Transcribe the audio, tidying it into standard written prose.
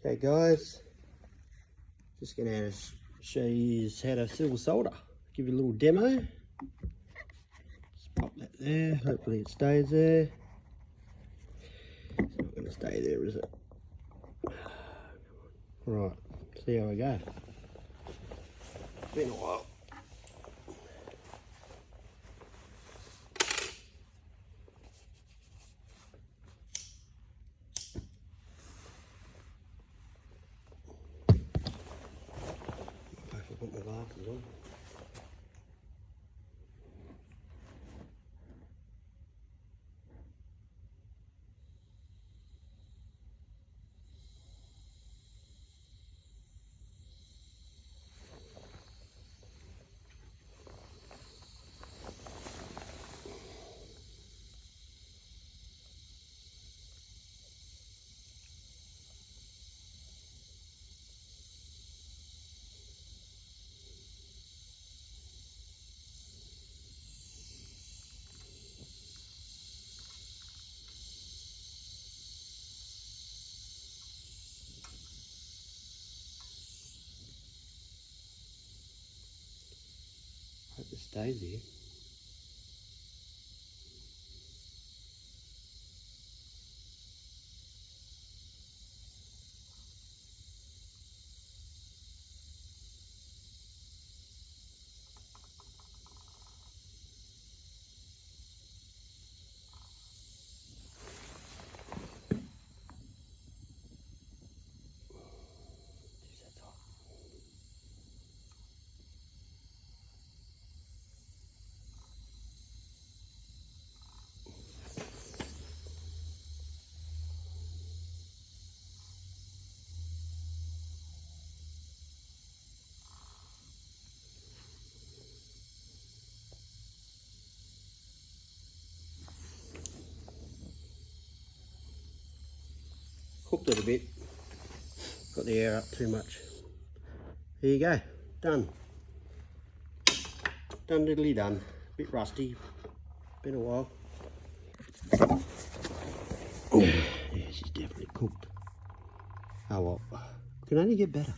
Okay guys, just gonna show you how to silver solder. Give you a little demo. Just pop that there, hopefully it stays there. It's not gonna stay there, is it? Right, see how we go. It's been a while. If I put my glasses on. Hope it stays here. Jeez, that's hot. Hooked it a bit. Got the air up too much. There you go. Done. Done diddly done. Bit rusty. Been a while. Yeah, she's definitely cooked. Oh well. Can only get better.